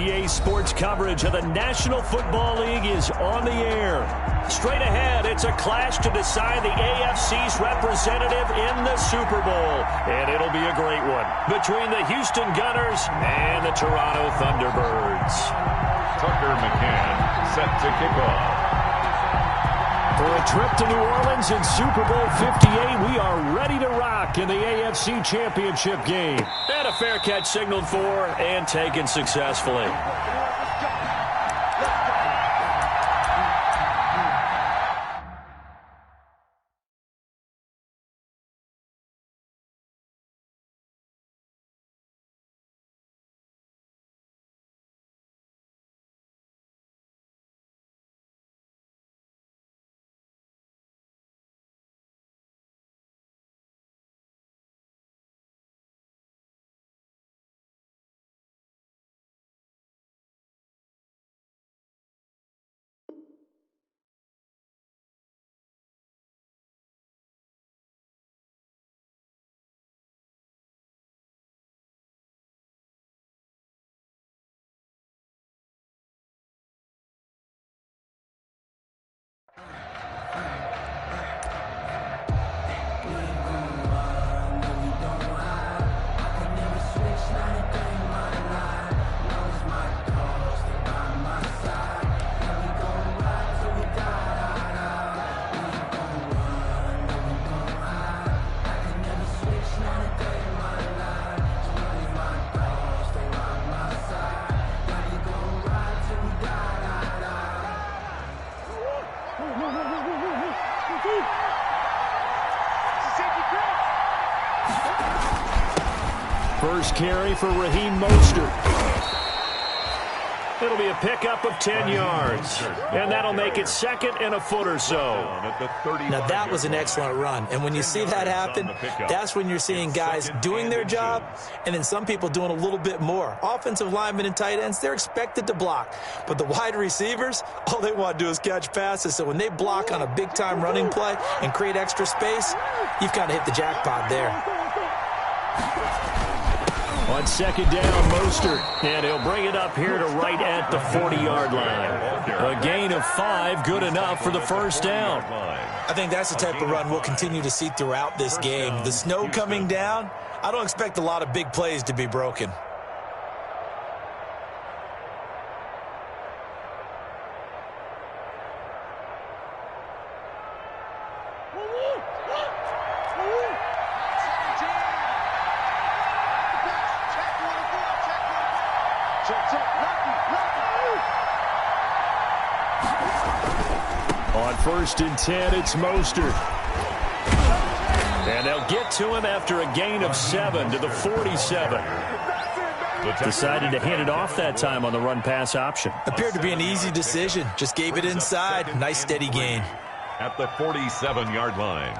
NBA sports coverage of the National Football League is on the air. Straight ahead, it's a clash to decide the AFC's representative in the Super Bowl. And it'll be a great one between the Houston Gunners and the Toronto Thunderbirds. Tucker McCann set to kick off. For a trip to New Orleans in Super Bowl 58, we are ready to rock in the AFC Championship game. And a fair catch signaled for and taken successfully. First carry for Raheem Mostert. It'll be a pickup of 10 yards. And that'll make it second and a foot or so. Now, that was an excellent run. And when you see that happen, that's when you're seeing guys doing their job and then some people doing a little bit more. Offensive linemen and tight ends, they're expected to block. But the wide receivers, all they want to do is catch passes. So when they block on a big-time running play and create extra space, you've kind of hit the jackpot there. On second down, Mostert, and he'll bring it up here to right at the 40-yard line. A gain of 5, good enough for the first down. I think that's the type of run we'll continue to see throughout this game. The snow coming down, I don't expect a lot of big plays to be broken. On first and 10, it's Mostert. And they'll get to him after a gain of 7 to the 47. Decided to hand it off that time on the run-pass option. Appeared to be an easy decision. Just gave it inside. Nice, steady gain. At the 47-yard line.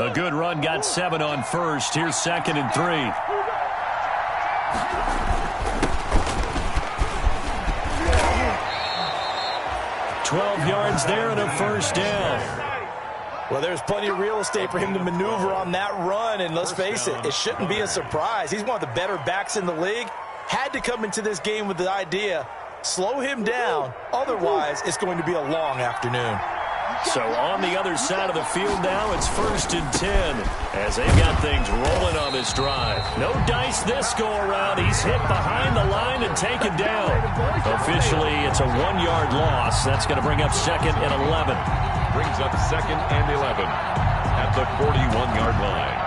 A good run, got 7 on first. Here's second and 3. "12 yards there and a first down." Well, there's plenty of real estate for him to maneuver on that run, and let's face it, it shouldn't be a surprise. He's one of the better backs in the league. Had to come into this game with the idea, slow him down, otherwise it's going to be a long afternoon. So on the other side of the field now, it's first and 10 as they've got things rolling on this drive. No dice this go-around. He's hit behind the line and taken down. Officially, it's a 1-yard loss. That's going to bring up second and 11. Brings up second and 11 at the 41-yard line.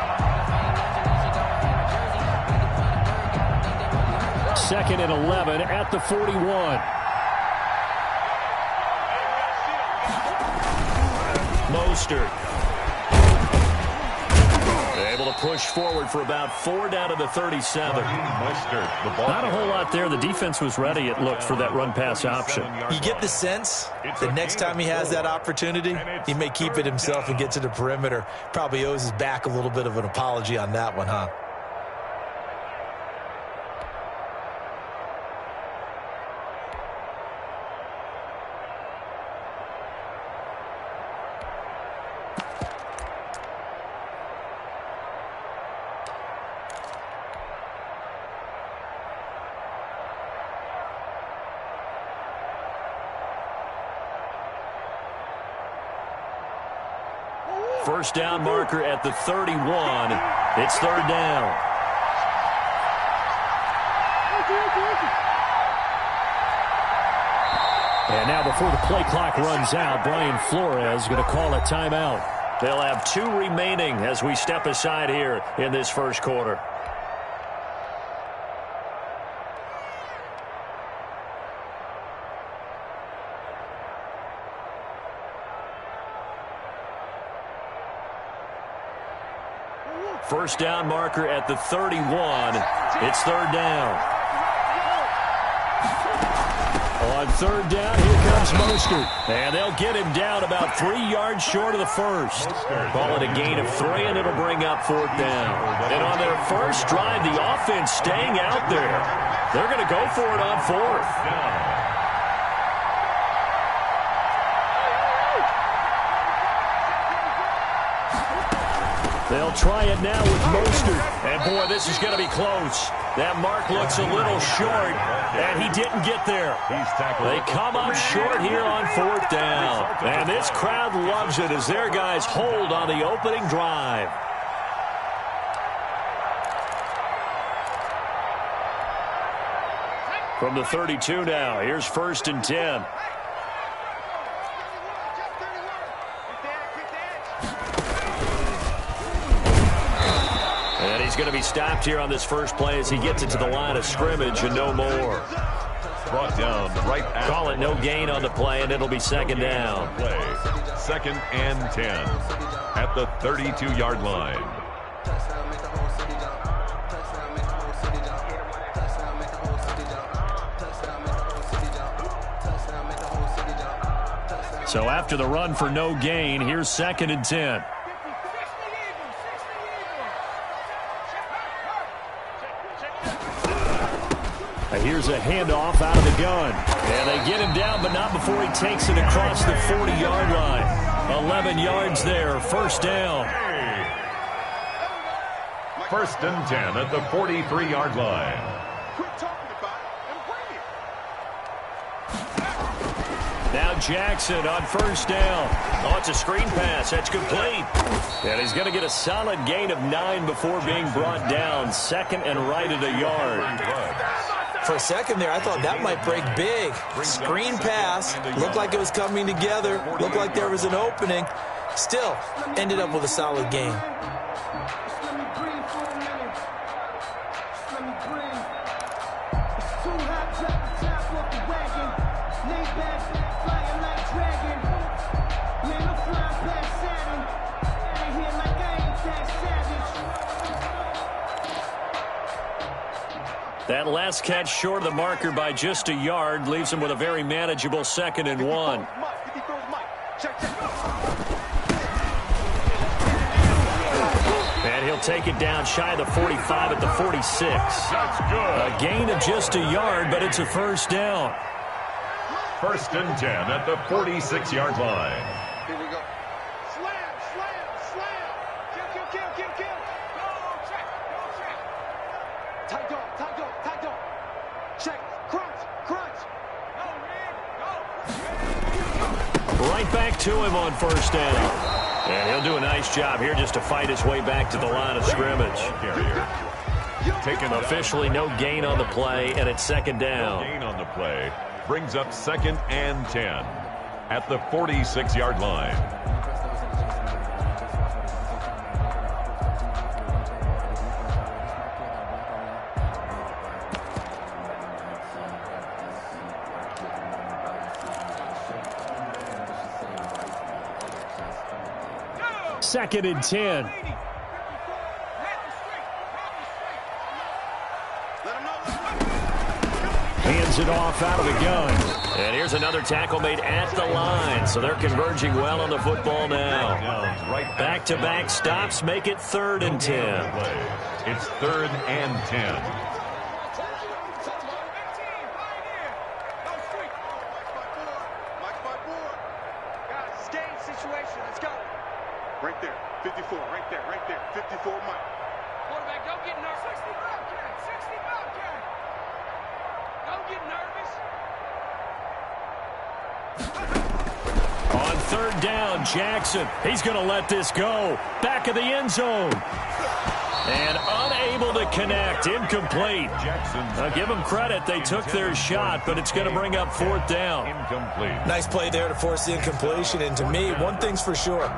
Second and 11 at the 41. Mostert. Able to push forward for about 4 down to the 37. Not a whole lot there. The defense was ready, it looked, for that run-pass option. You get the sense that next time he has that opportunity, he may keep it himself and get to the perimeter. Probably owes his back a little bit of an apology on that one, huh? First down marker at the 31. It's third down. And now before the play clock runs out, Brian Flores is going to call a timeout. They'll have 2 remaining as we step aside here in this first quarter. First down marker at the 31. It's third down. On third down, here comes Mostert. And they'll get him down about 3 yards short of the first. Call it a gain of 3, and it'll bring up fourth down. And on their first drive, the offense staying out there. They're going to go for it on fourth. They'll try it now with Mostert. And, boy, this is going to be close. That mark looks a little short, and he didn't get there. They come up short here on fourth down. And this crowd loves it as their guys hold on the opening drive. From the 32 now, here's first and 10. He's going to be stopped here on this first play as he gets it to the line of scrimmage and no more. Brought down right at Call it no gain on the play, and it'll be second down. Second and 10 at the 32-yard line. So after the run for no gain, here's second and 10. Here's a handoff out of the gun. And they get him down, but not before he takes it across the 40-yard line. 11 yards there, first down. First and 10 at the 43-yard line. Now Jackson on first down. Oh, it's a screen pass. That's complete. And he's going to get a solid gain of 9 before being brought down. Second and right at a yard. For a second there, I thought that might break big. Screen pass. Looked like it was coming together. Looked like there was an opening. Still, ended up with a solid gain. That last catch short of the marker by just a yard leaves him with a very manageable second and 1. And he'll take it down shy of the 45 at the 46. That's good. A gain of just a yard, but it's a first down. First and 10 at the 46-yard line. Here we go. Slam, slam, slam. Kill. Go, check. Tight dog. Check, crunch. Right back to him on first down. And he'll do a nice job here just to fight his way back to the line of scrimmage. Officially no gain on the play, and it's second down. No gain on the play. Brings up second and 10 at the 46-yard line. Second and 10. Hands it off out of the gun. And here's another tackle made at the line. So they're converging well on the football now. Back-to-back stops make it third and 10. It's third and 10. Right there, 54, right there, 54, Mike. Quarterback, don't get nervous. 60 Bobcat. Don't get nervous. On third down. Jackson, he's going to let this go. Back of the end zone. And unable to connect. Incomplete. Now give them credit. They took their shot, but it's going to bring up fourth down. Incomplete. Nice play there to force the incompletion. And to me, one thing's for sure.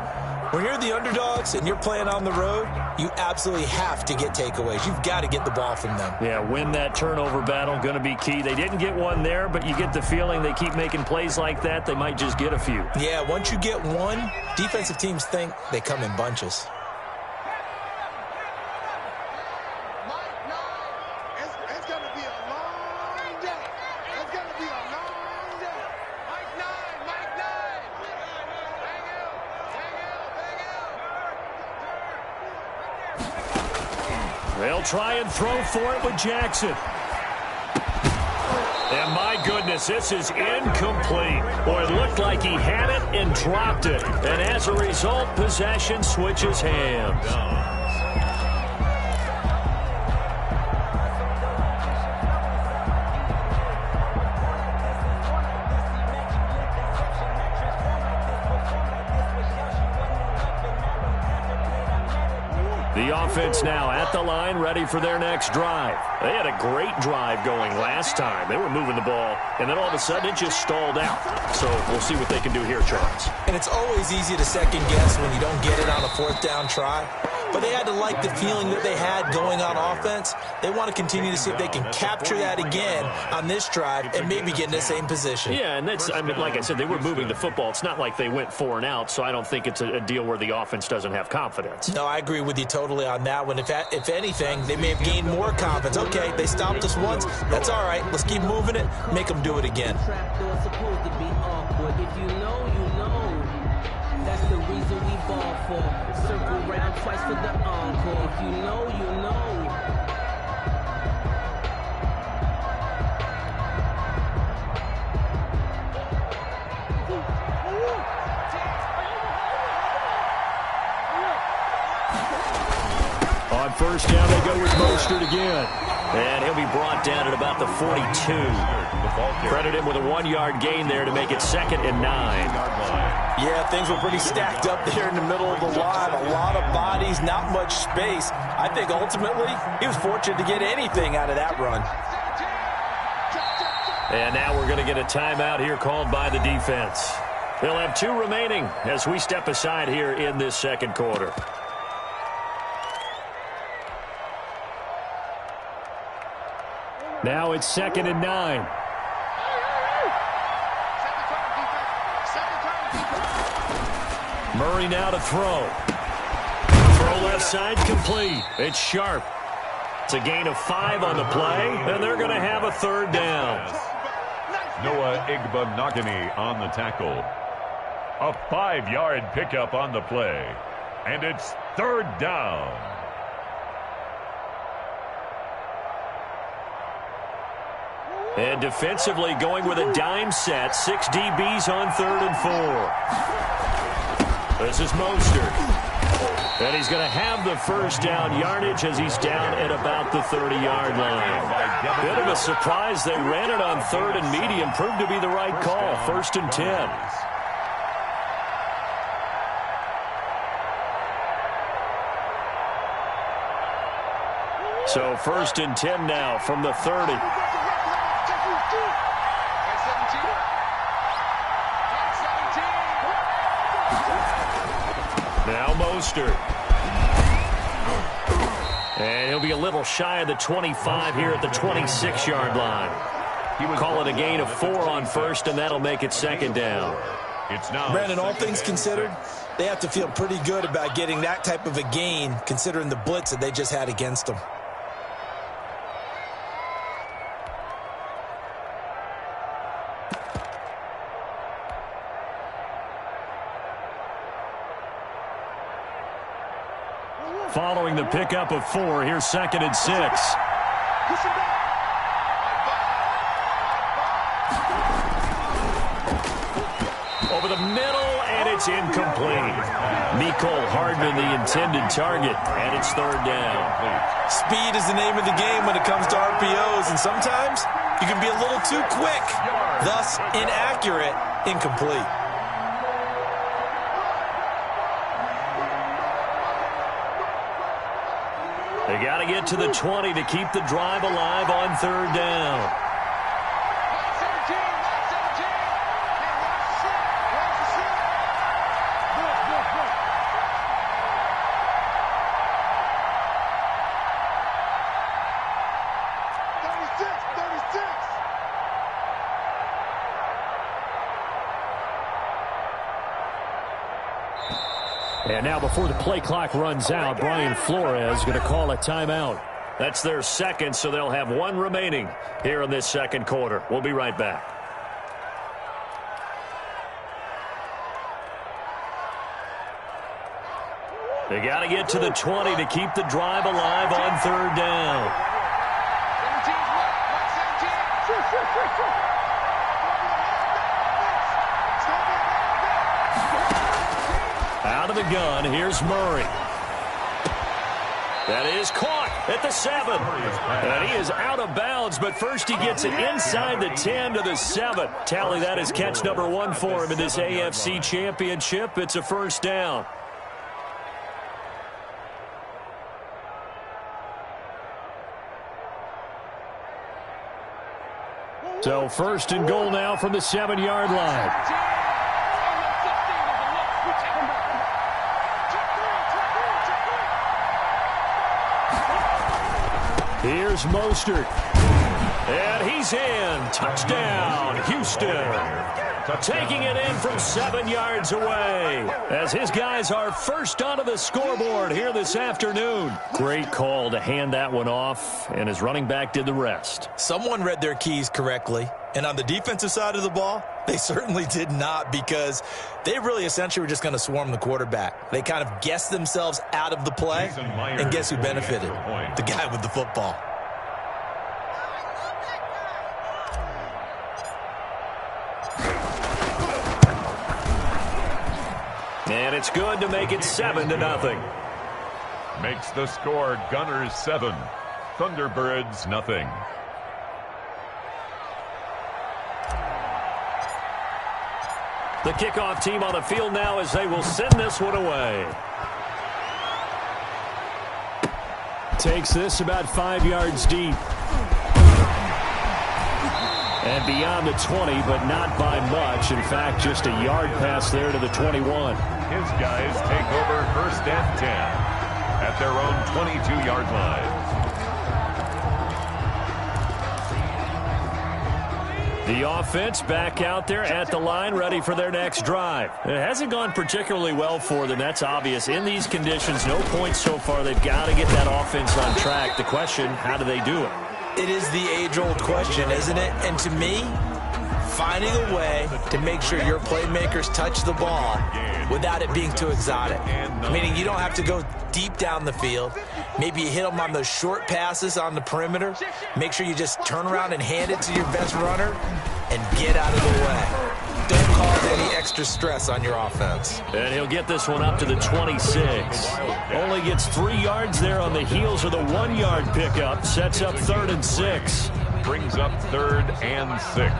When you're the underdogs and you're playing on the road, you absolutely have to get takeaways. You've got to get the ball from them. Yeah, win that turnover battle, going to be key. They didn't get one there, but you get the feeling they keep making plays like that, they might just get a few. Yeah, once you get one, defensive teams think they come in bunches. It's going to be a long day. It's going to be a long day. Mike 9, Mike 9. Hang out, hang out, hang out. They'll try and throw for it with Jackson. And my goodness, this is incomplete. Boy, it looked like he had it and dropped it. And as a result, possession switches hands. The offense now at the line, ready for their next drive. They had a great drive going last time. They were moving the ball, and then all of a sudden it just stalled out. So we'll see what they can do here, Charles. And it's always easy to second guess when you don't get it on a fourth down try. But they had to like the feeling that they had going on offense. They want to continue to see if they can capture that again on this drive and maybe get in the same position. Yeah, and that's, I mean, like I said, they were moving the football. It's not like they went 4 and out, so I don't think it's a deal where the offense doesn't have confidence. No, I agree with you totally on that one. If anything, they may have gained more confidence. Okay, they stopped us once. That's all right. Let's keep moving it. Make them do it again. If you know, you know. That's the reason we ball for. Circle round twice for the encore. If you know, you know. On first down, they go with Mostert again. And he'll be brought down at about the 42. Credit him with a 1-yard gain there to make it 2nd and 9. Yeah, things were pretty stacked up there in the middle of the line. A lot of bodies, not much space. I think ultimately he was fortunate to get anything out of that run. And now we're going to get a timeout here called by the defense. They'll have 2 remaining as we step aside here in this second quarter. Now it's 2nd and 9. Murray now to throw. Throw left side complete. It's Sharp. It's a gain of 5 on the play, and they're going to have a 3rd down. Noah Igbenogany on the tackle. A 5-yard pickup on the play. And it's 3rd down. And defensively going with a dime set. 6 DBs on 3rd and 4. This is Mostert. And he's going to have the first down yardage as he's down at about the 30-yard line. Bit of a surprise. They ran it on 3rd and medium. Proved to be the right call. 1st and 10. So 1st and 10 now from the 30. Now Mostert. And he'll be a little shy of the 25 here at the 26-yard line. He would call it a gain of 4 on 1st, and that'll make it 2nd down. It's now Brandon, all things considered, they have to feel pretty good about getting that type of a gain, considering the blitz that they just had against them. Following the pickup of 4, here's 2nd and 6. Over the middle, and it's incomplete. Mecole Hardman, the intended target, and it's 3rd down. Speed is the name of the game when it comes to RPOs, and sometimes you can be a little too quick, thus inaccurate, incomplete. got to get to the 20 to keep the drive alive on third down. And now before the play clock runs out, Brian Flores going to call a timeout. That's their second, so they'll have one remaining here in this second quarter. We'll be right back. They got to get to the 20 to keep the drive alive on third down. Out of the gun, here's Murray. That is caught at the 7. And he is out of bounds, but first he gets it inside the 10 to the 7. Tally, that is catch number 1 for him in this AFC Championship. It's a first down. So first and goal now from the 7-yard line. Here's Mostert. And he's in. Touchdown, Houston. Taking it in from 7 yards away as his guys are first onto the scoreboard here this afternoon. Great call to hand that one off, and his running back did the rest. Someone read their keys correctly, and on the defensive side of the ball, they certainly did not, because they really essentially were just going to swarm the quarterback. They kind of guessed themselves out of the play, and guess who benefited? The guy with the football. And it's good to make it 7-0. Makes the score Gunners 7, Thunderbirds nothing. The kickoff team on the field now as they will send this one away. Takes this about 5 yards deep. And beyond the 20, but not by much. In fact, just a yard pass there to the 21. His guys take over first and 10 at their own 22-yard line. The offense back out there at the line, ready for their next drive. It hasn't gone particularly well for them. That's obvious. In these conditions, no points so far. They've got to get that offense on track. The question, how do they do it? It is the age-old question, isn't it? And to me, finding a way to make sure your playmakers touch the ball without it being too exotic. Meaning you don't have to go deep down the field. Maybe you hit them on those short passes on the perimeter. Make sure you just turn around and hand it to your best runner and get out of the way. Don't cause any extra stress on your offense. And he'll get this one up to the 26. Only gets 3 yards there on the heels of the 1-yard pickup. Sets up 3rd and 6. Brings up 3rd and 6.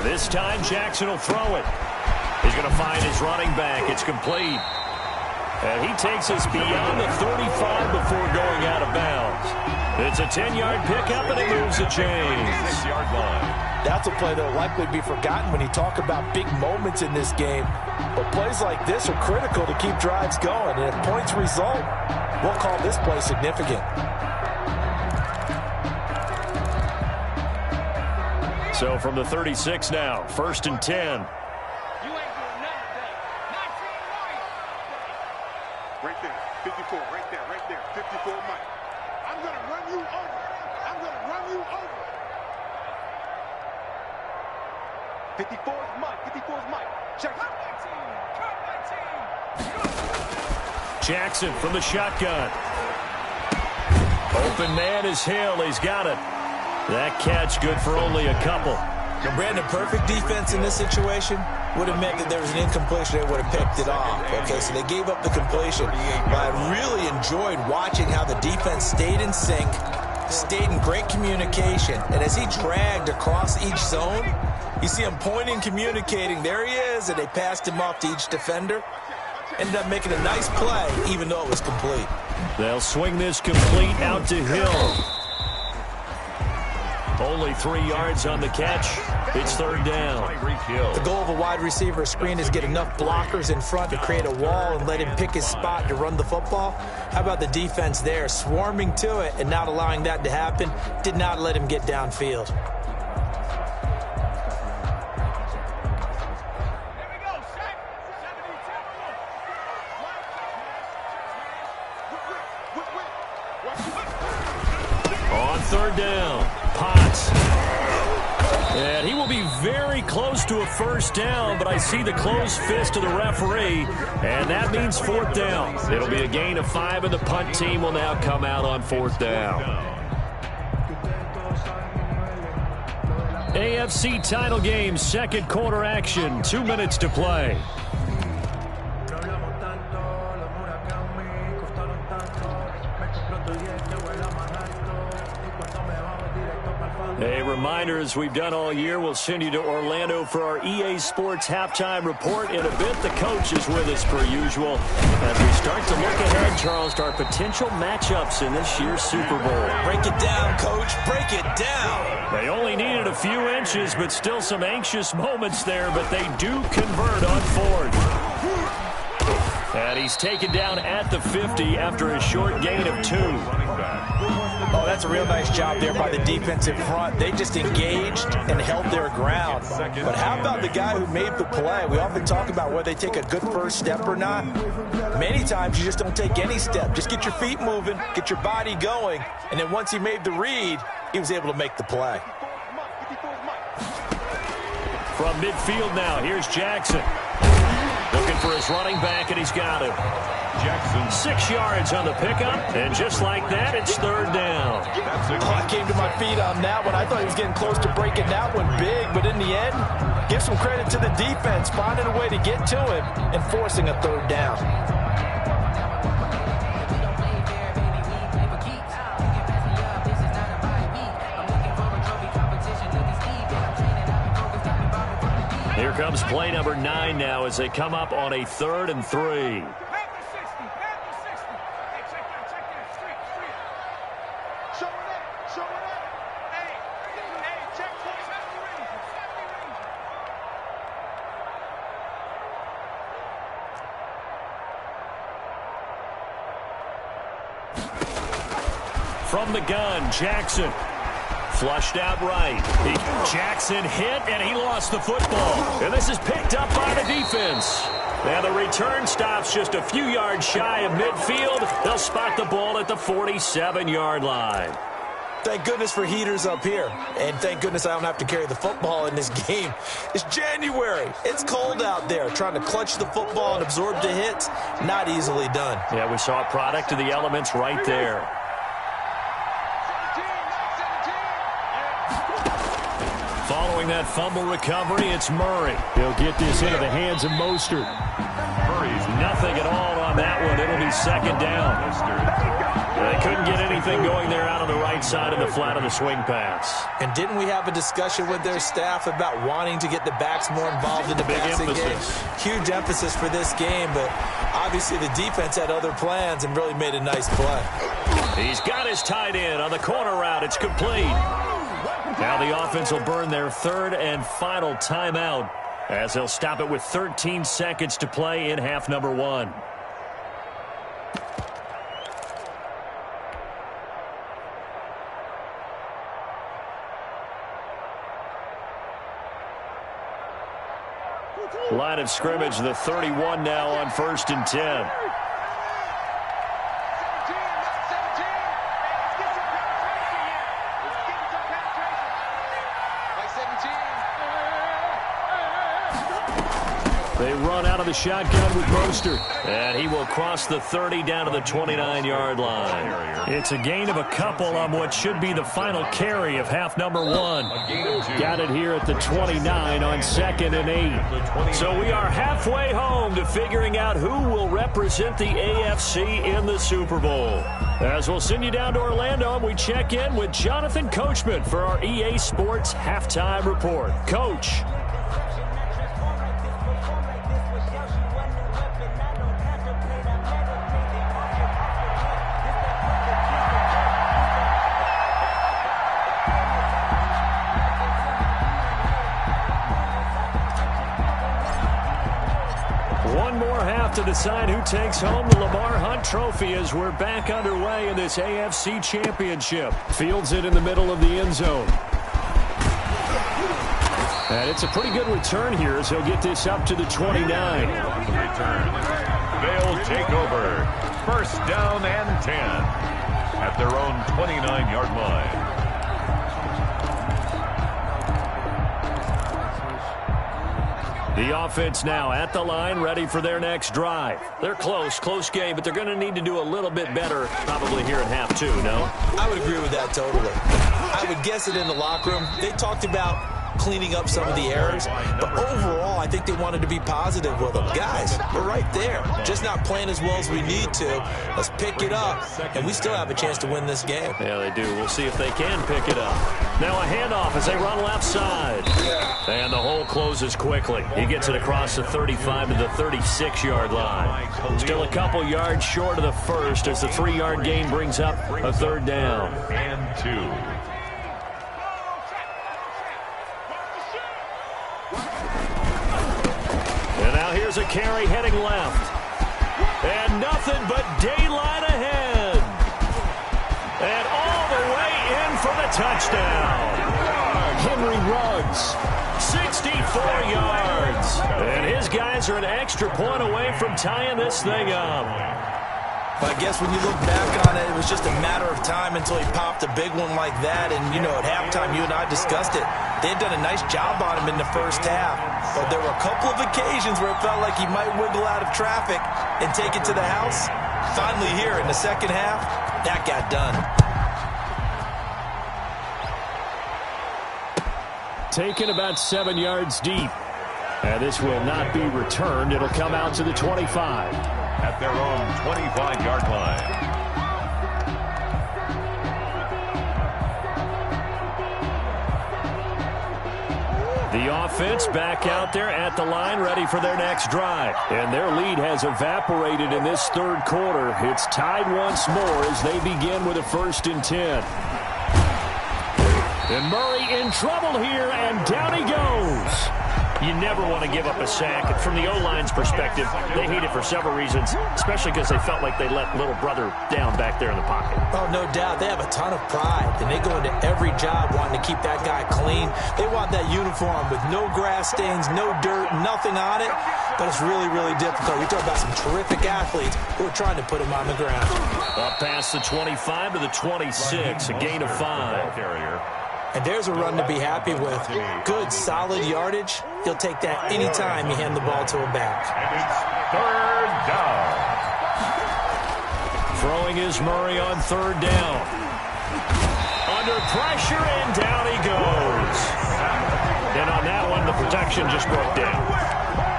This time, Jackson will throw it. He's going to find his running back. It's complete. And he takes us beyond the 35 before going out of bounds. It's a 10-yard pickup, and it moves the chains. 6-yard line. That's a play that will likely be forgotten when you talk about big moments in this game. But plays like this are critical to keep drives going. And if points result, we'll call this play significant. So from the 36 now, 1st and 10. You ain't doing nothing today. Not right there, 54, right there, 54 Mike. I'm going to run you over. I'm going to run you over. 54 is Mike, 54 is Mike. Check it. Jackson from the shotgun. Open man is Hill. He's got it. That catch good for only a couple. Now, Brandon, perfect defense in this situation would have meant that there was an incompletion. They would have picked it off. Okay, so they gave up the completion. But I really enjoyed watching how the defense stayed in sync, stayed in great communication. And as he dragged across each zone, you see him pointing, communicating. There he is, and they passed him off to each defender. Ended up making a nice play, even though it was complete. They'll swing this complete out to Hill. Only 3 yards on the catch. It's third down. The goal of a wide receiver screen is get enough blockers in front to create a wall and let him pick his spot to run the football. How about the defense there, swarming to it and not allowing that to happen? Did not let him get downfield. On third down, Potts. And he will be very close to a first down, but I see the closed fist of the referee, and that means fourth down. It'll be a gain of 5, and the punt team will now come out on fourth down. AFC title game, second quarter action, 2 minutes to play. A reminder, as we've done all year, we'll send you to Orlando for our EA Sports halftime report. In a bit, the coach is with us per usual as we start to look ahead, Charles, to our potential matchups in this year's Super Bowl. Break it down, Coach. Break it down. They only needed a few inches, but still some anxious moments there, but they do convert on fourth. And he's taken down at the 50 after a short gain of 2. Oh, that's a real nice job there by the defensive front. They just engaged and held their ground. But how about the guy who made the play? We often talk about whether they take a good first step or not. Many times you just don't take any step. Just get your feet moving, get your body going, and then once he made the read, he was able to make the play. From midfield now, here's Jackson. Looking for his running back, and he's got him. Jackson. 6 yards on the pickup, and just like that, it's third down. I came to my feet on that one. I thought he was getting close to breaking that one big, but in the end, give some credit to the defense, finding a way to get to him and forcing a third down. Here comes play number 9 now as they come up on a 3rd and 3. From the gun, Jackson. Flushed out right. Jackson hit, and he lost the football. And this is picked up by the defense. And the return stops just a few yards shy of midfield. They'll spot the ball at the 47-yard line. Thank goodness for heaters up here. And thank goodness I don't have to carry the football in this game. It's January. It's cold out there. Trying to clutch the football and absorb the hits, not easily done. Yeah, we saw a product of the elements right there. Following that fumble recovery, it's Murray. He'll get this into the hands of Mostert. Murray's nothing at all on that one. It'll be second down. They couldn't get anything going there out on the right side of the flat of the swing pass. And didn't we have a discussion with their staff about wanting to get the backs more involved in the passing game? Huge emphasis for this game, but obviously the defense had other plans and really made a nice play. He's got his tight end on the corner route. It's complete. Now the offense will burn their 3rd and final timeout as they'll stop it with 13 seconds to play in half number 1. Line of scrimmage, the 31 now on 1st and 10. They run out of the shotgun with Mostert. And he will cross the 30 down to the 29-yard line. It's a gain of a couple on what should be the final carry of half number 1. Got it here at the 29 on 2nd and 8. So we are halfway home to figuring out who will represent the AFC in the Super Bowl. As we'll send you down to Orlando, we check in with Jonathan Coachman for our EA Sports Halftime Report. Coach. One more half to decide who takes home the Lamar Hunt Trophy as we're back underway in this AFC Championship. Fields it in the middle of the end zone. And it's a pretty good return here as he'll get this up to the 29. Return. They'll take over. First down and 10 at their own 29-yard line. The offense now at the line, ready for their next drive. They're close game, but they're going to need to do a little bit better probably here in half 2, no? I would agree with that totally. I would guess it in the locker room. They talked about cleaning up some of the errors, but overall, I think they wanted to be positive with them. Guys, we're right there. Just not playing as well as we need to. Let's pick it up, and we still have a chance to win this game. Yeah, they do. We'll see if they can pick it up. Now a handoff as they run left side. And the hole closes quickly. He gets it across the 35 to the 36-yard line. Still a couple yards short of the first as the 3-yard gain brings up a third down. And 2. And now here's a carry heading left. And nothing but daylight ahead. And all the way in for the touchdown. Henry Ruggs, 64 yards. And his guys are an extra point away from tying this thing up. But I guess when you look back on it, it was just a matter of time until he popped a big one like that. And, you know, at halftime, you and I discussed it. They had done a nice job on him in the first half. But there were a couple of occasions where it felt like he might wiggle out of traffic and take it to the house. Finally here in the second half, that got done. Taken about 7 yards deep. And this will not be returned. It'll come out to the 25. At their own 25-yard line. The offense back out there at the line, ready for their next drive. And their lead has evaporated in this third quarter. It's tied once more as they begin with a 1st and 10. And Murray in trouble here, and down he goes. You never want to give up a sack. And from the O-line's perspective, they hate it for several reasons, especially because they felt like they let little brother down back there in the pocket. Oh, no doubt. They have a ton of pride, and they go into every job wanting to keep that guy clean. They want that uniform with no grass stains, no dirt, nothing on it. But it's really, really difficult. You're talking about some terrific athletes who are trying to put him on the ground. Up past the 25 to the 26, a gain of 5. And there's a run to be happy with. Good, solid yardage. He'll take that anytime you hand the ball to a back. And it's 3rd down. Throwing is Murray on 3rd down. Under pressure, and down he goes. And on that one, the protection just broke down.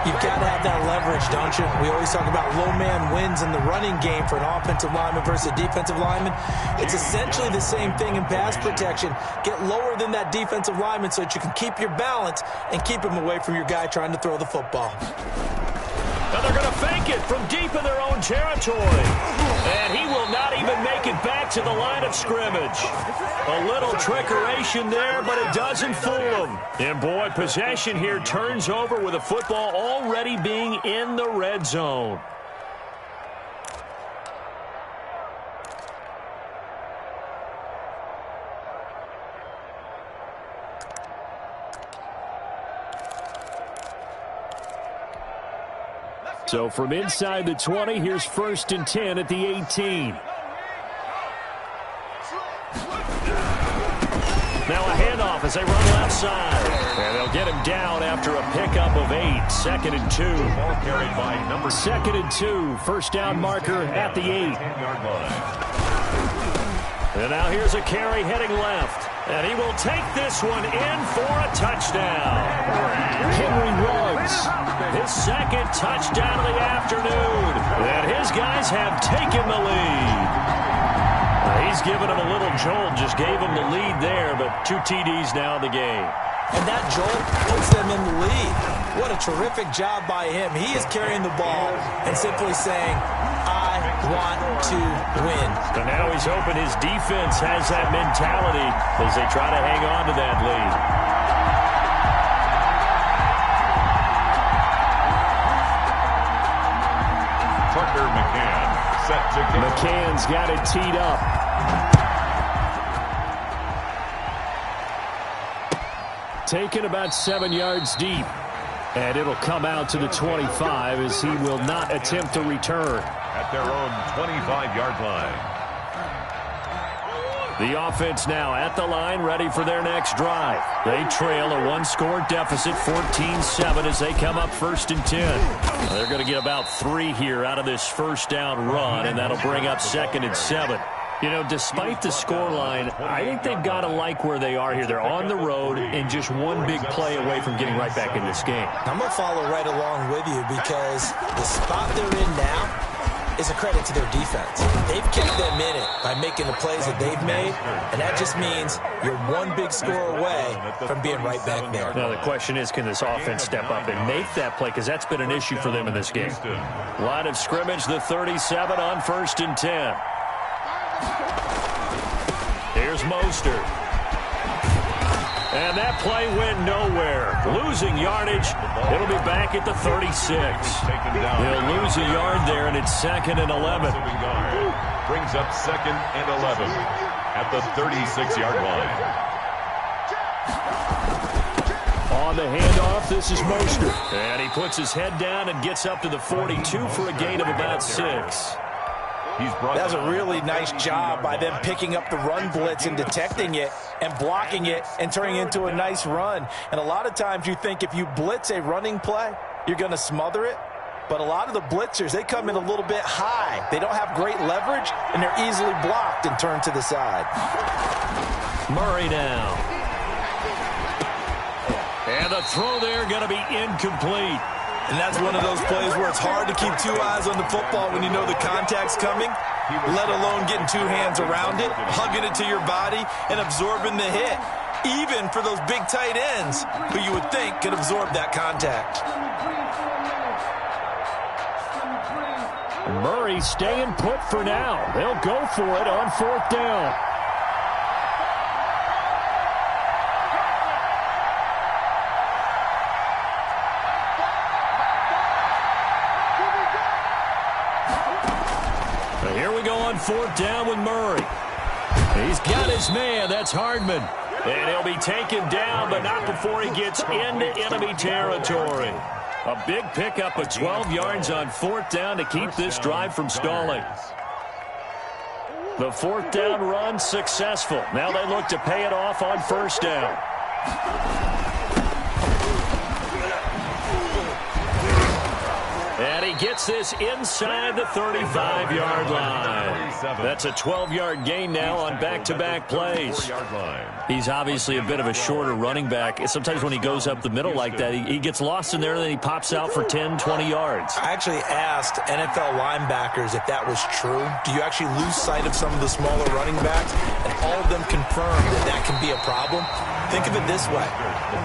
You've got to have that leverage, don't you? We always talk about low man wins in the running game for an offensive lineman versus a defensive lineman. It's essentially the same thing in pass protection. Get lower than that defensive lineman so that you can keep your balance and keep him away from your guy trying to throw the football. And they're going to fake it from deep in their own territory. And he will not even make it back to the line of scrimmage. A little trickeration there, but it doesn't fool him. And boy, possession here turns over with the football already being in the red zone. So from inside the 20, here's 1st and 10 at the 18. Now a handoff as they run left side. And they'll get him down after a pickup of 8. 2nd and 2. Ball carried by number 2nd and 2. First down marker at the 8. And now here's a carry heading left. And he will take this one in for a touchdown. Henry Ruggs, his 2nd touchdown of the afternoon. And his guys have taken the lead. He's given him a little jolt, just gave him the lead there, but 2 TDs now in the game. And that jolt puts them in the lead. What a terrific job by him. He is carrying the ball and simply saying, I want to win. And now he's hoping his defense has that mentality as they try to hang on to that lead. Tucker McCann set to kick. McCann's got it teed up. Taken about 7 yards deep. And it'll come out to the 25 as he will not attempt to return. At their own 25-yard line. The offense now at the line, ready for their next drive. They trail a 1-score deficit, 14-7, as they come up 1st and 10. They're going to get about 3 here out of this first down run, and that'll bring up 2nd and 7. You know, despite the scoreline, I think they've got to like where they are here. They're on the road and just one big play away from getting right back in this game. I'm going to follow right along with you because the spot they're in now is a credit to their defense. They've kept them in it by making the plays that they've made, and that just means you're one big score away from being right back there. Now, the question is, can this offense step up and make that play? Because that's been an issue for them in this game. Line of scrimmage, the 37 on 1st and 10. Here's Mostert. And that play went nowhere. Losing yardage. It'll be back at the 36. They'll lose a yard there, and it's 2nd and 11. Brings up 2nd and 11 at the 36-yard line. On the handoff, this is Mostert. And he puts his head down and gets up to the 42 for a gain of about 6. That was a really nice job by them picking up the run blitz and detecting it and blocking it and turning it into a nice run. And a lot of times you think if you blitz a running play, you're going to smother it. But a lot of the blitzers, they come in a little bit high. They don't have great leverage, and they're easily blocked and turned to the side. Murray now. And the throw there going to be incomplete. And that's one of those plays where it's hard to keep 2 eyes on the football when you know the contact's coming, let alone getting 2 hands around it, hugging it to your body, and absorbing the hit, even for those big tight ends who you would think could absorb that contact. Murray staying put for now. They'll go for it on 4th down. Here we go on 4th down with Murray. He's got his man. That's Hardman. And he'll be taken down, but not before he gets into enemy territory. A big pickup of 12 yards on 4th down to keep this drive from stalling. The 4th down run successful. Now they look to pay it off on 1st down. And he gets this inside the 35-yard line. That's a 12-yard gain now on back-to-back plays. He's obviously a bit of a shorter running back. Sometimes when he goes up the middle like that, he gets lost in there, and then he pops out for 10, 20 yards. I actually asked NFL linebackers if that was true. Do you actually lose sight of some of the smaller running backs? And all of them confirmed that that can be a problem. Think of it this way.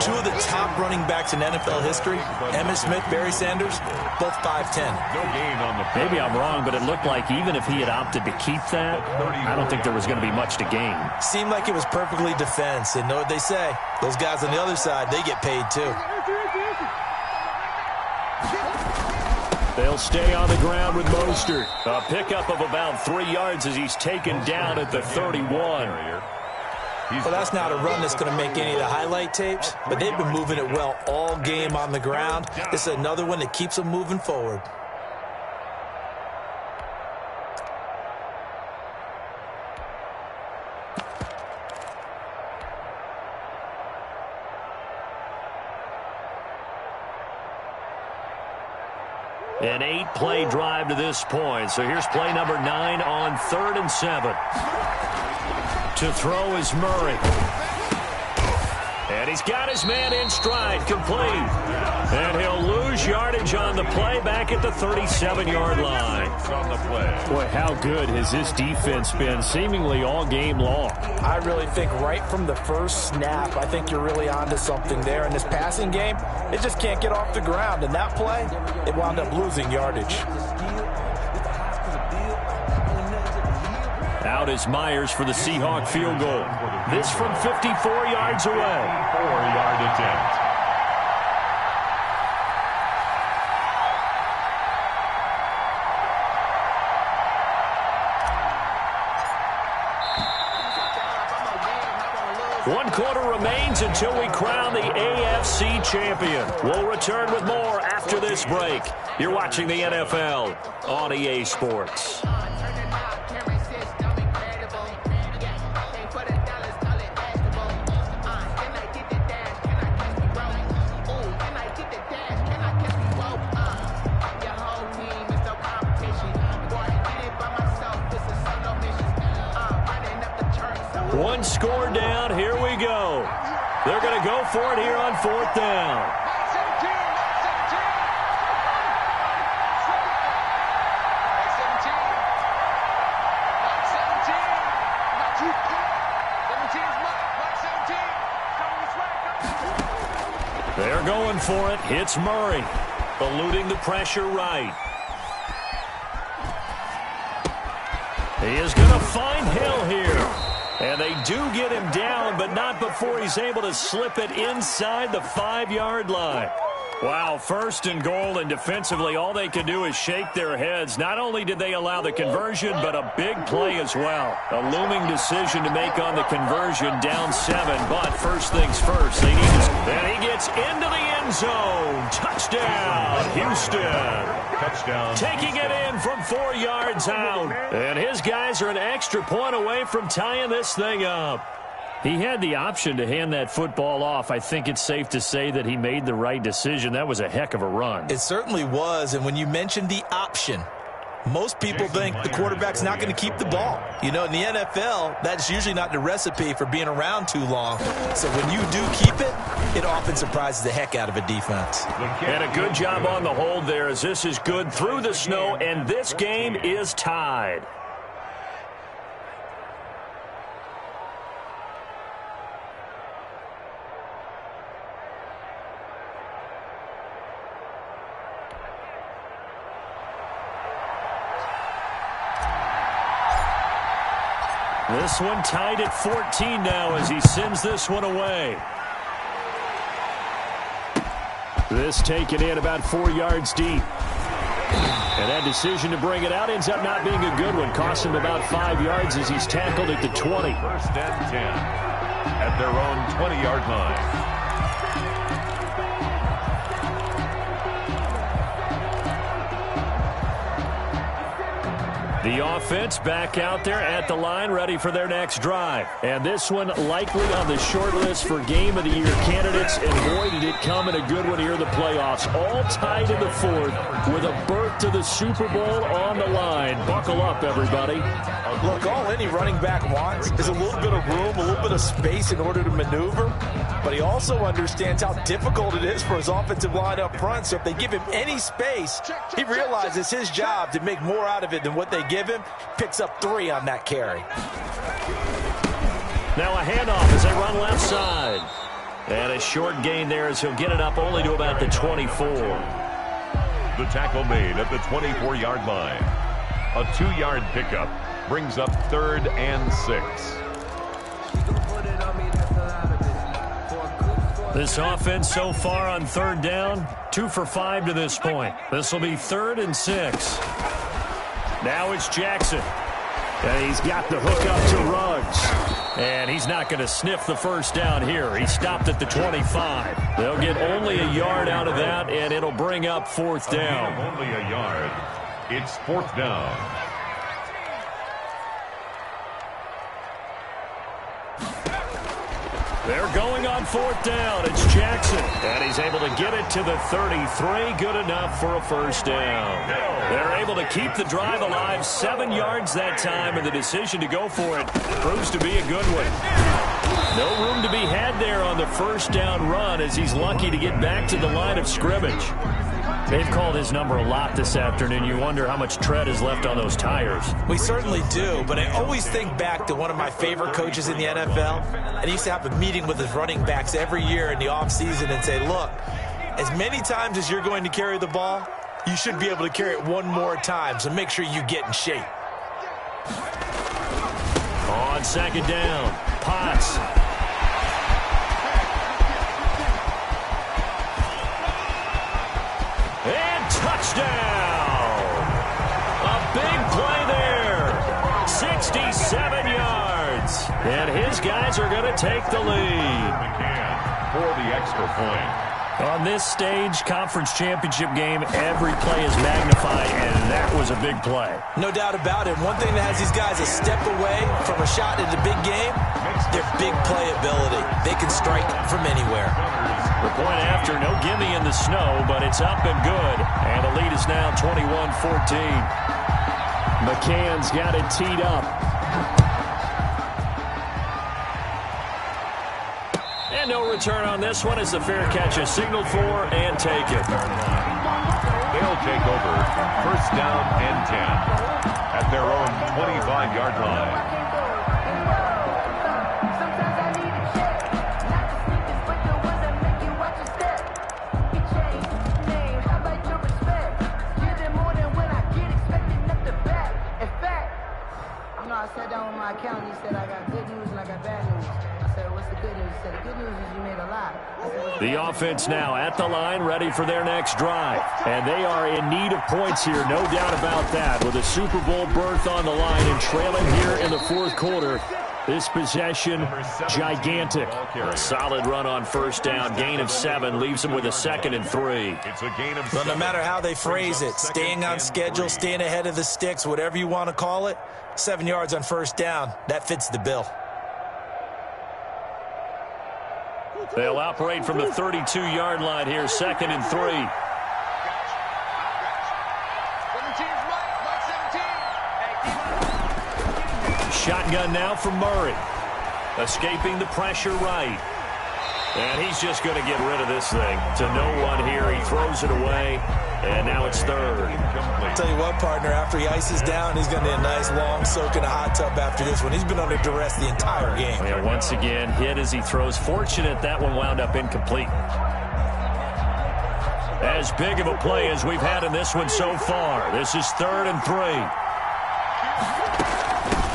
2 of the top running backs in NFL history, Emmitt Smith, Barry Sanders, both 5'10". No gain on the play. Maybe I'm wrong, but it looked like even if he had opted to keep that, I don't think there was going to be much to gain. Seemed like it was perfectly defense. And know what they say? Those guys on the other side, they get paid too. They'll stay on the ground with Mostert. A pickup of about 3 yards as he's taken down at the 31. Well, that's not a run that's going to make any of the highlight tapes, but they've been moving it well all game on the ground. This is another one that keeps them moving forward. An 8-play drive to this point. So here's play number 9 on 3rd and 7. To throw is Murray. And he's got his man in stride, complete. And he'll lose yardage on the play back at the 37-yard line. Boy, how good has this defense been seemingly all game long? I really think right from the first snap, I think you're really onto something there. In this passing game, it just can't get off the ground. And that play, it wound up losing yardage. Out is Myers for the Seahawk field goal. This from 54 yards away. 4-yard attempt. One quarter remains until we crown the AFC champion. We'll return with more after this break. You're watching the NFL on EA Sports. One score down. Here we go. They're going to go for it here on 4th down. They're going for it. It's Murray, eluding the pressure right. He is going to find Hill here. And they do get him down, but not before he's able to slip it inside the 5-yard line. Wow, 1st and goal, and defensively all they can do is shake their heads. Not only did they allow the conversion, but a big play as well. A looming decision to make on the conversion, down 7. But first things first, they need to... And he gets into the end zone. Touchdown, Houston. Touchdown. Taking it in from 4 yards out. And his guys are an extra point away from tying this thing up. He had the option to hand that football off. I think it's safe to say that he made the right decision. That was a heck of a run. It certainly was. And when you mentioned the option, most people think the quarterback's not going to keep the ball. You know, in the NFL, that's usually not the recipe for being around too long. So when you do keep it, it often surprises the heck out of a defense. And a good job on the hold there, as this is good through the snow, and this game is tied. This one tied at 14 now as he sends this one away. This taken in about 4 yards deep. And that decision to bring it out ends up not being a good one. Costs him about 5 yards as he's tackled at the 20. 1st and 10 at their own 20-yard line. The offense back out there at the line, ready for their next drive. And this one likely on the short list for Game of the Year candidates. And boy, did it come in a good one here in the playoffs. All tied in the 4th with a berth to the Super Bowl on the line. Buckle up, everybody. Look, all any running back wants is a little bit of room, a little bit of space in order to maneuver. But he also understands how difficult it is for his offensive line up front. So if they give him any space, he realizes his job to make more out of it than what they give him. Picks up 3 on that carry. Now a handoff as they run left side. And a short gain there as he'll get it up only to about the 24. The tackle made at the 24-yard line. A 2-yard pickup brings up 3rd and 6. This offense so far on 3rd down, 2 for 5 to this point. This will be 3rd and 6. Now it's Jackson. And he's got the hook up to Ruggs. And he's not going to sniff the first down here. He stopped at the 25. They'll get only a yard out of that, and it'll bring up 4th down. Only a yard. It's 4th down. They're going on 4th down. It's Jackson, and he's able to get it to the 33. Good enough for a first down. They're able to keep the drive alive, 7 yards that time, and the decision to go for it proves to be a good one. No room to be had there on the first down run as he's lucky to get back to the line of scrimmage. They've called his number a lot this afternoon. You wonder how much tread is left on those tires. We certainly do, but I always think back to one of my favorite coaches in the NFL, and he used to have a meeting with his running backs every year in the offseason and say, look, as many times as you're going to carry the ball, you should be able to carry it one more time, so make sure you get in shape. On 2nd down, Potts. And touchdown! A big play there. 67 yards. And his guys are going to take the lead. McCann for the extra point. On this stage, conference championship game, every play is magnified, and that was a big play. No doubt about it. One thing that has these guys a step away from a shot at a big game, their big play ability. They can strike from anywhere. The point after, no gimme in the snow, but it's up and good. And the lead is now 21-14. McCann's got it teed up. And no return on this one as the fair catch is signaled for and taken. They'll take over 1st down and 10 at their own 25-yard line. I sat down with my accountant. He said, I got good news and I got bad news. I said, what's the good news? He said, the good news is you made a lot. The offense now at the line, ready for their next drive. And they are in need of points here, no doubt about that. With a Super Bowl berth on the line and trailing here in the 4th quarter. This possession, gigantic. A solid run on 1st down. Gain of 7 leaves them with a 2nd and 3. It's a gain of Well, no matter how they phrase it, staying on schedule, staying ahead of the sticks, whatever you want to call it, 7 yards on 1st down, that fits the bill. They'll operate from the 32-yard line here, 2nd and 3. 17's right, 17. Shotgun now from Murray. Escaping the pressure right. And he's just going to get rid of this thing. To no one here. He throws it away. And now it's 3rd. I'll tell you what, partner, after he ices down, he's going to need a nice long soak in a hot tub after this one. He's been under duress the entire game. And once again, hit as he throws. Fortunate that one wound up incomplete. As big of a play as we've had in this one so far. This is 3rd and 3.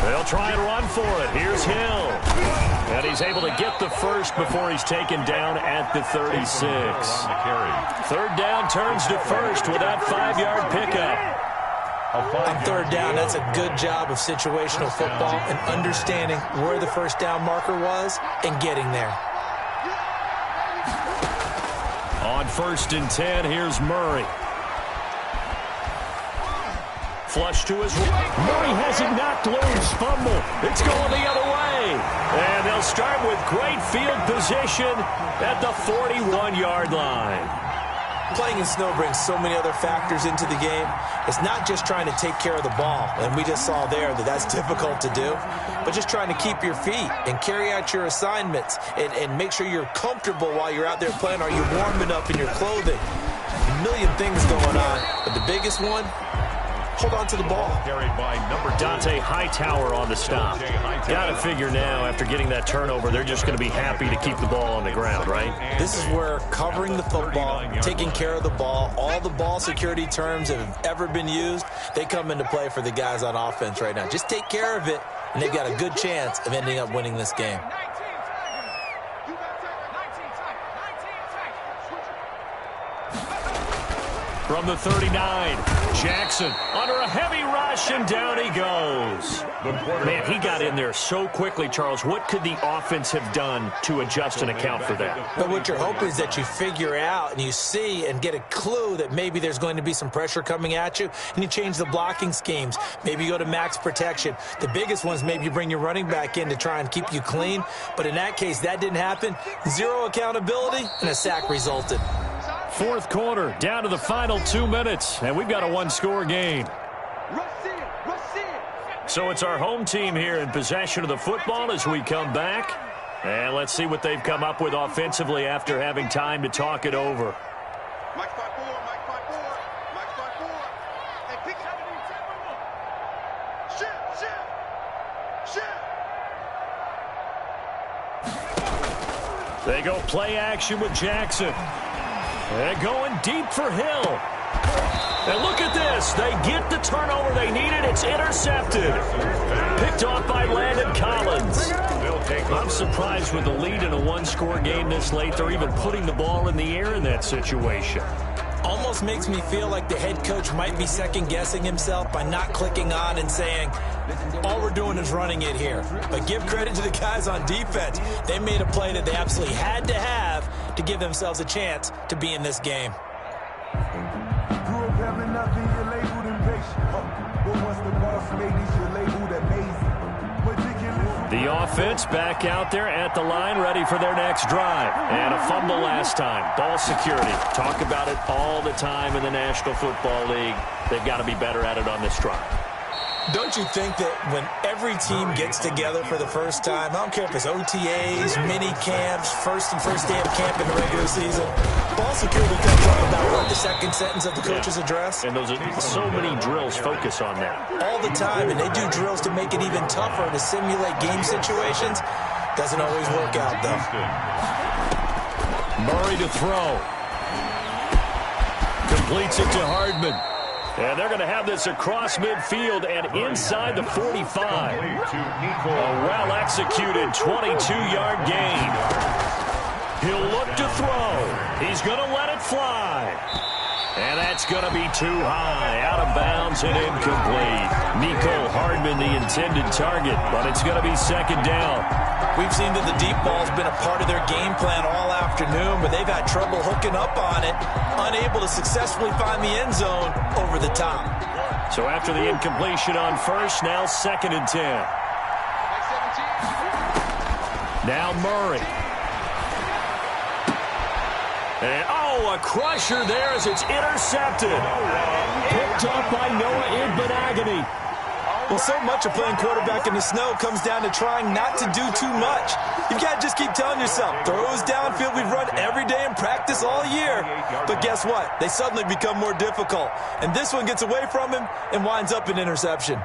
They'll try and run for it. Here's Hill. And he's able to get the first before he's taken down at the 36. 3rd down turns to 1st with that 5-yard pickup. On 3rd down, that's a good job of situational football and understanding where the 1st down marker was and getting there. On 1st and 10, here's Murray. Flush to his right. Murray has it knocked loose. Fumble. It's going the other way. And they'll start with great field position at the 41-yard line. Playing in snow brings so many other factors into the game. It's not just trying to take care of the ball, and we just saw there that that's difficult to do, but just trying to keep your feet and carry out your assignments and make sure you're comfortable while you're out there playing. Are you warming up in your clothing? A million things going on, but the biggest one, hold on to the ball. Carried by number Dante Hightower on the stop. Got to figure now, after getting that turnover, they're just going to be happy to keep the ball on the ground, right? This is where covering the football, taking care of the ball, all the ball security terms that have ever been used, they come into play for the guys on offense right now. Just take care of it, and they've got a good chance of ending up winning this game. From the 39, Jackson under a heavy rush, and down he goes. Man, he got in there so quickly, Charles. What could the offense have done to adjust and account for that? But what you're hoping is that you figure out and you see and get a clue that maybe there's going to be some pressure coming at you, and you change the blocking schemes. Maybe you go to max protection. The biggest ones, maybe you bring your running back in to try and keep you clean. But in that case, that didn't happen. Zero accountability, and a sack resulted. Fourth quarter, down to the final 2 minutes, and we've got a one-score game. So it's our home team here in possession of the football as we come back. And let's see what they've come up with offensively after having time to talk it over. Mike 5-4, Mike 5-4, Mike 5-4. Hey, pick shit. They go play action with Jackson. They're going deep for Hill. And look at this. They get the turnover they needed. It's intercepted. Picked off by Landon Collins. I'm surprised with the lead in a one-score game this late. They're even putting the ball in the air in that situation. Almost makes me feel like the head coach might be second-guessing himself by not clicking on and saying, all we're doing is running it here. But give credit to the guys on defense. They made a play that they absolutely had to have to give themselves a chance to be in this game. The offense back out there at the line, ready for their next drive. And a fumble last time. Ball security. Talk about it all the time in the National Football League. They've got to be better at it on this drive. Don't you think that when every team gets together for the first time, I don't care if it's OTAs, mini camps, first day of camp in the regular season, ball security comes up about what, the second sentence of the coach's address? And those are so many drills focus on that. All the time, and they do drills to make it even tougher to simulate game situations. Doesn't always work out, though. Murray to throw. Completes it to Hardman. And they're going to have this across midfield and inside the 45. A well-executed 22-yard gain. He'll look to throw. He's going to let it fly. And that's going to be too high, out of bounds and incomplete. Nico Hardman, the intended target, but it's going to be second down. We've seen that the deep ball's been a part of their game plan all afternoon, but they've had trouble hooking up on it, unable to successfully find the end zone over the top. So after the incompletion on first, now second and 10. Now Murray. And, a crusher there as it's intercepted. Picked off by Noah Iredman33's. Well, so much of playing quarterback in the snow comes down to trying not to do too much. You've got to just keep telling yourself, throws downfield we've run every day in practice all year. But guess what? They suddenly become more difficult. And this one gets away from him and winds up an interception.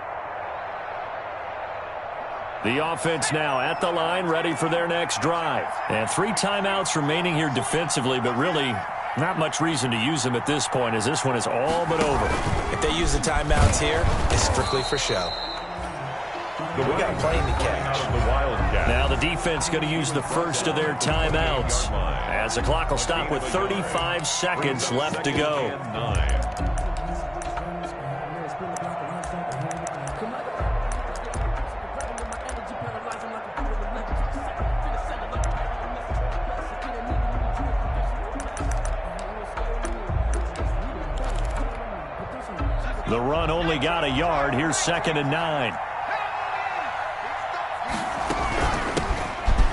The offense now at the line, ready for their next drive. And 3 timeouts remaining here defensively, but really not much reason to use them at this point, as this one is all but over. If they use the timeouts here, it's strictly for show. We got a plane to catch. Now the defense going to use the first of their timeouts, as the clock will stop with 35 seconds left to go. The run only got a yard. Here's second and 9.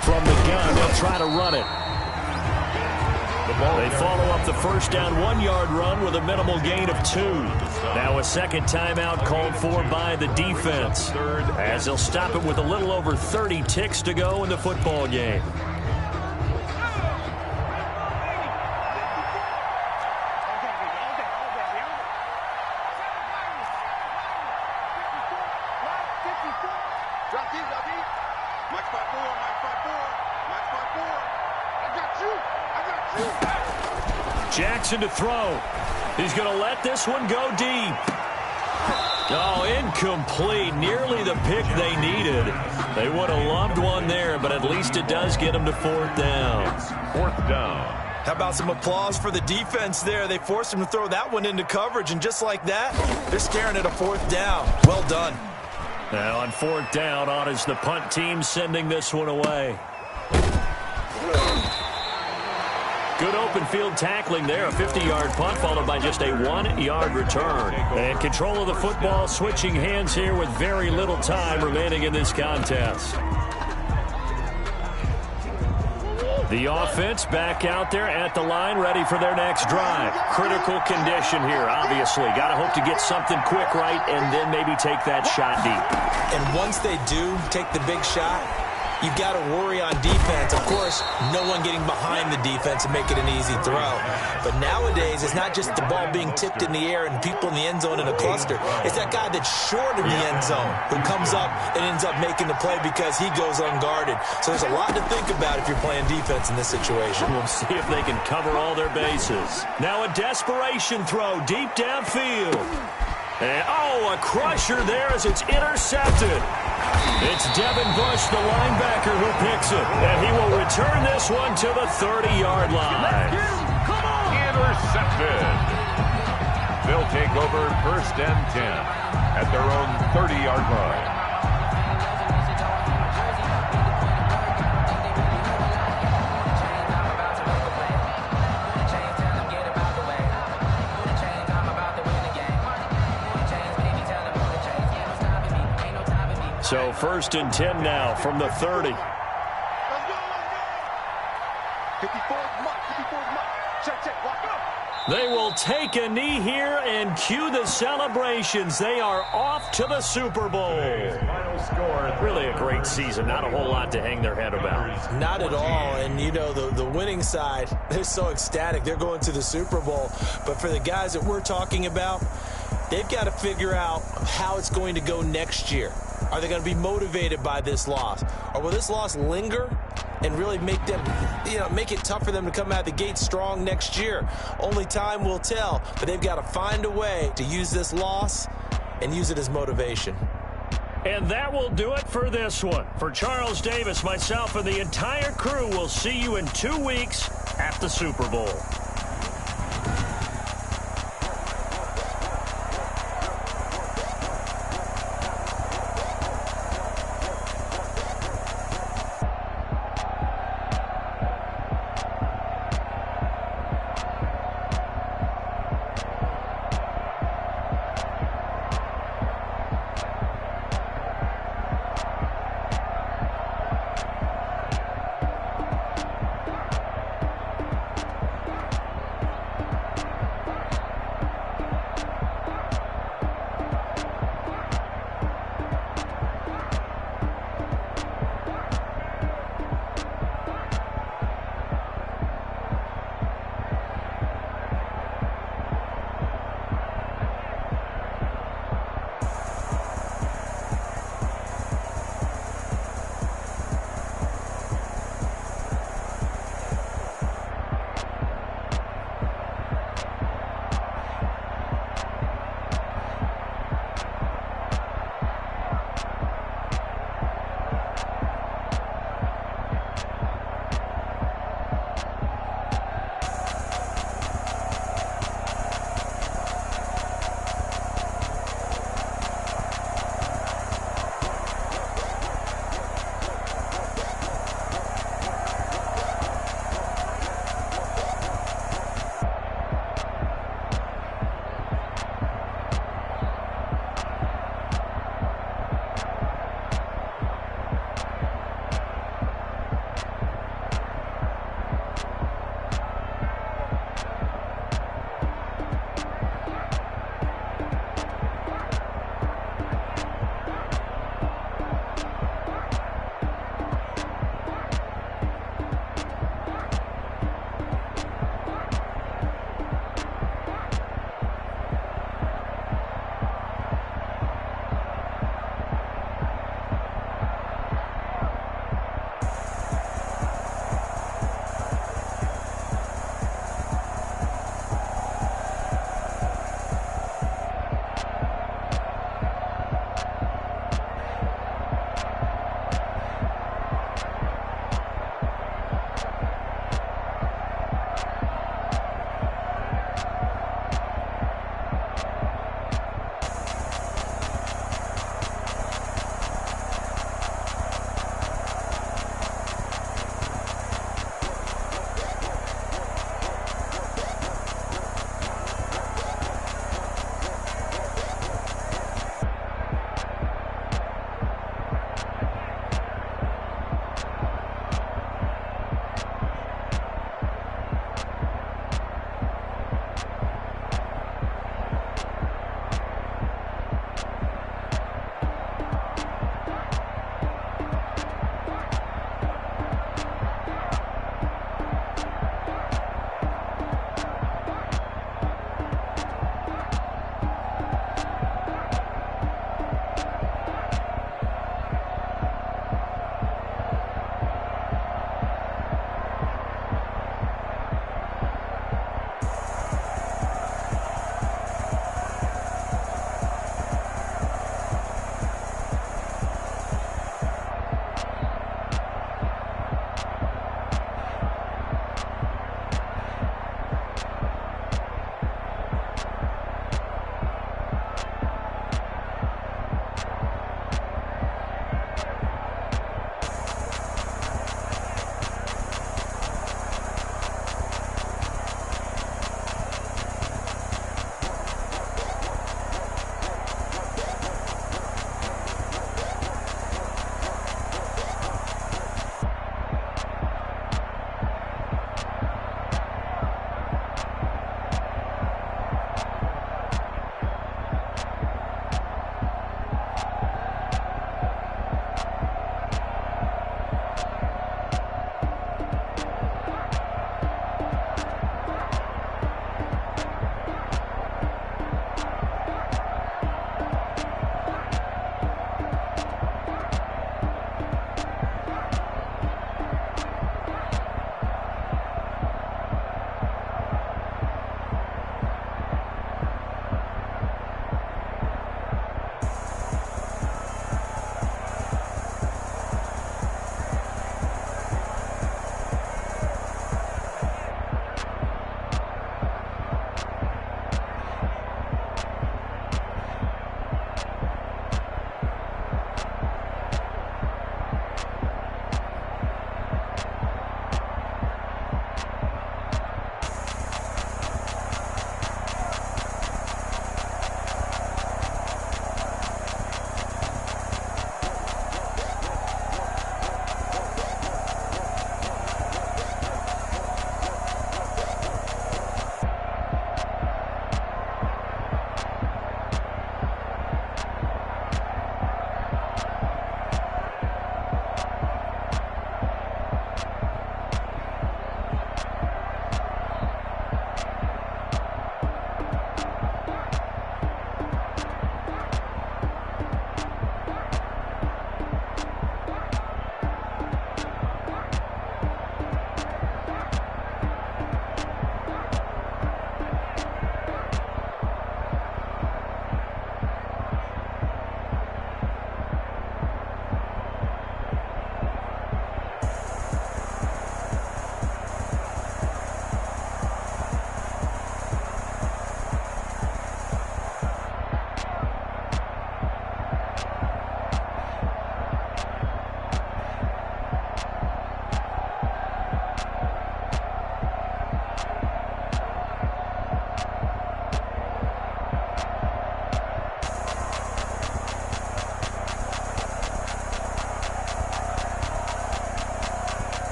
From the gun, they'll try to run it. They follow up the first down 1-yard run with a minimal gain of 2. Now a second timeout called for by the defense, as they'll stop it with a little over 30 ticks to go in the football game. Jackson to throw. He's going to let this one go deep. Oh, incomplete. Nearly the pick they needed. They would have loved one there, but at least it does get them to 4th down. 4th down. How about some applause for the defense there? They forced him to throw that one into coverage, and just like that, they're staring at a 4th down. Well done. Now on 4th down, on is the punt team sending this one away. Good open field tackling there. A 50-yard punt followed by just a 1-yard return. And control of the football switching hands here with very little time remaining in this contest. The offense back out there at the line, ready for their next drive. Critical condition here, obviously. Got to hope to get something quick right and then maybe take that shot deep. And once they do take the big shot, you've got to worry on defense. Of course, no one getting behind the defense and make it an easy throw. But nowadays, it's not just the ball being tipped in the air and people in the end zone in a cluster. It's that guy that's short of the end zone who comes up and ends up making the play because he goes unguarded. So there's a lot to think about if you're playing defense in this situation. We'll see if they can cover all their bases. Now a desperation throw deep downfield. And, a crusher there as it's intercepted. It's Devin Bush, the linebacker, who picks it. And he will return this one to the 30-yard line. Intercepted. They'll take over 1st and 10 at their own 30-yard line. So 1st and 10 now from the 30. Let's go. 54's mark. 54's mark. Check. Walk up. They will take a knee here and cue the celebrations. They are off to the Super Bowl. Final score. Really a great season. Not a whole lot to hang their head about. Not at all. And, you know, the winning side, they're so ecstatic. They're going to the Super Bowl. But for the guys that we're talking about, they've got to figure out how it's going to go next year. Are they going to be motivated by this loss? Or will this loss linger and really make them, make it tough for them to come out of the gate strong next year? Only time will tell, but they've got to find a way to use this loss and use it as motivation. And that will do it for this one. For Charles Davis, myself, and the entire crew, we'll see you in 2 weeks at the Super Bowl.